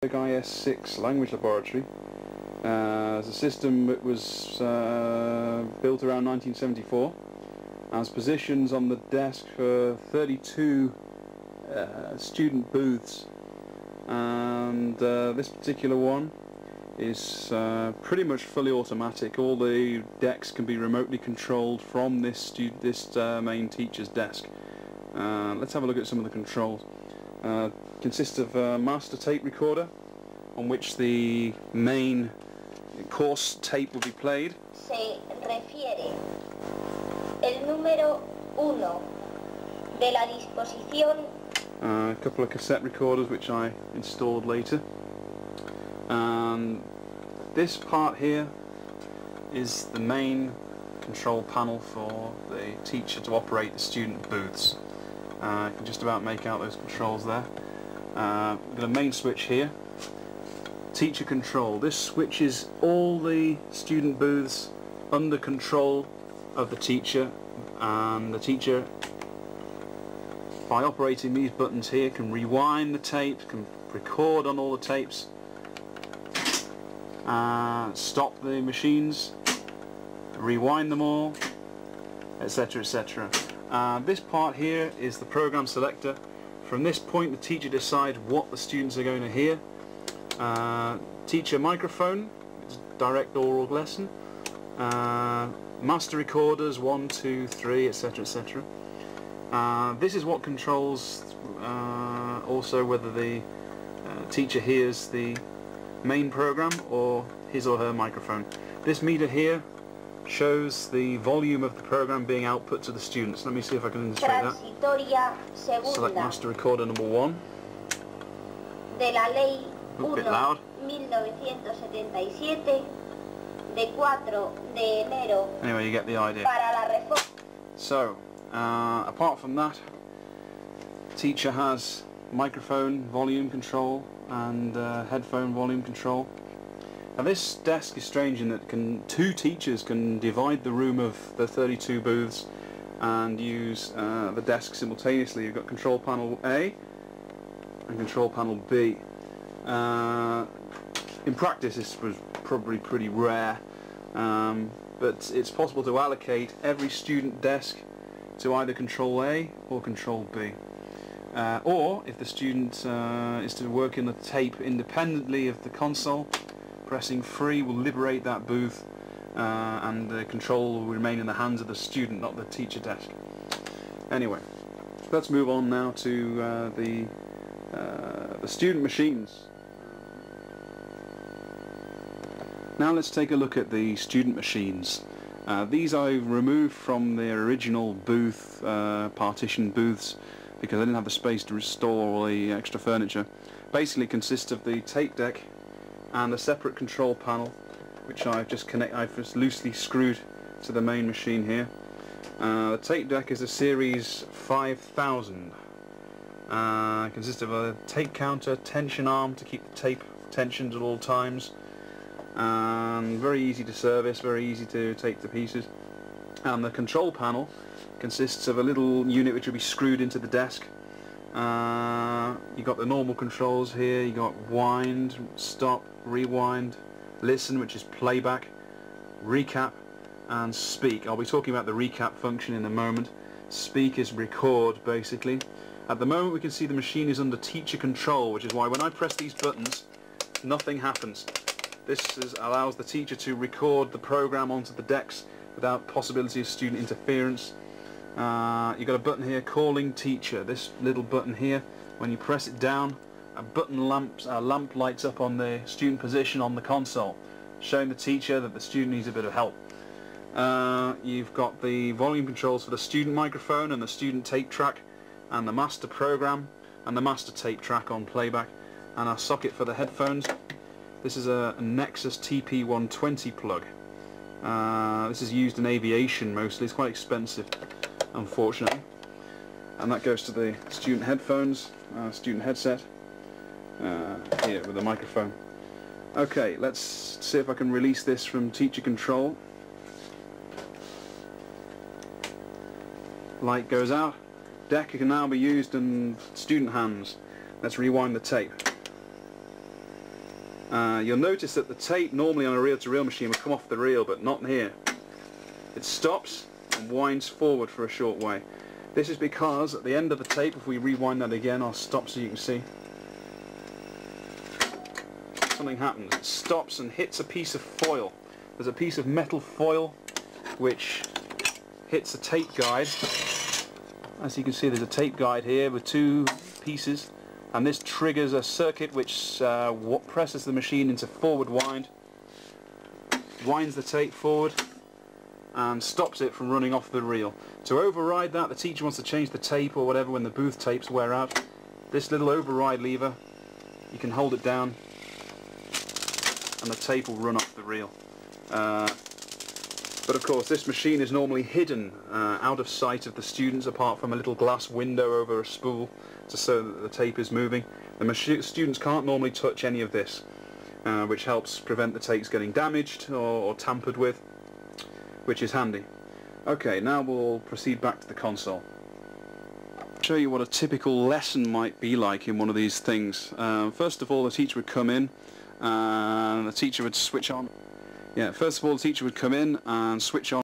IS6 language laboratory. It's a system that was built around 1974. Has positions on the desk for 32 student booths, and this particular one is pretty much fully automatic. All the decks can be remotely controlled from this main teacher's desk. Let's have a look at some of the controls. Consists of a master tape recorder on which the main course tape will be played. Se refiere el número 1 de la disposición. A couple of cassette recorders which I installed later. And this part here is the main control panel for the teacher to operate the student booths. You can just about make out those controls there. We've got a main switch here. Teacher control. This switches all the student booths under control of the teacher, and the teacher, by operating these buttons here, can rewind the tape, can record on all the tapes, stop the machines, rewind them all, etc, etc. This part here is the program selector. From this point the teacher decides what the students are going to hear. Teacher microphone, it's direct oral lesson. Master recorders 1, 2, 3, etc, etc. This is what controls also whether the teacher hears the main program or his or her microphone. This meter here shows the volume of the program being output to the students. Let me see if I can illustrate that. Select master recorder number 1. De la ley A bit loud. 1977 de 4 de enero. Anyway, you get the idea. Para la reforma. So, apart from that, teacher has microphone volume control and headphone volume control. Now this desk is strange in that two teachers can divide the room of the 32 booths and use the desk simultaneously. You've got control panel A and control panel B. In practice this was probably pretty rare, but it's possible to allocate every student desk to either control A or control B. Or if the student is to work in the tape independently of the console, pressing free will liberate that booth, and the control will remain in the hands of the student, not the teacher desk. Anyway, let's move on now to the student machines. Now let's take a look at the student machines. These I removed from their original booth, partition booths, because I didn't have the space to restore all the extra furniture. Basically consists of the tape deck and a separate control panel, which I've just loosely screwed to the main machine here. The tape deck is a series 5000. Consists of a tape counter, tension arm to keep the tape tensioned at all times, and very easy to service, very easy to take to pieces. And the control panel consists of a little unit which will be screwed into the desk. You've got the normal controls here. You got wind, stop, rewind, listen, which is playback, recap, and speak. I'll be talking about the recap function in a moment. Speak is record, basically. At the moment we can see the machine is under teacher control, which is why when I press these buttons nothing happens. This allows the teacher to record the program onto the decks without possibility of student interference. You've got a button here, calling teacher. This little button here, when you press it down, a lamp lights up on the student position on the console, showing the teacher that the student needs a bit of help. You've got the volume controls for the student microphone and the student tape track, and the master program and the master tape track on playback, and our socket for the headphones. This is a Nexus TP120 plug. This is used in aviation mostly. It's quite expensive, unfortunately. And that goes to the student headphones, student headset, here with the microphone. Okay, let's see if I can release this from teacher control. Light goes out. Deck can now be used in student hands. Let's rewind the tape. You'll notice that the tape normally on a reel-to-reel machine would come off the reel, but not here. It stops and winds forward for a short way. This is because at the end of the tape, if we rewind that again, I'll stop so you can see. Something happens. It stops and hits a piece of foil. There's a piece of metal foil which hits a tape guide. As you can see, there's a tape guide here with two pieces, and this triggers a circuit which presses the machine into forward wind, winds the tape forward and stops it from running off the reel. To override that, the teacher wants to change the tape or whatever when the booth tapes wear out. This little override lever, you can hold it down and the tape will run off the reel. But of course this machine is normally hidden out of sight of the students, apart from a little glass window over a spool just so that the tape is moving. The students can't normally touch any of this, which helps prevent the tapes getting damaged or tampered with, which is handy. Okay, now we'll proceed back to the console. Show you what a typical lesson might be like in one of these things. First of all, the teacher would come in and the teacher would switch on. First of all, the teacher would come in and switch on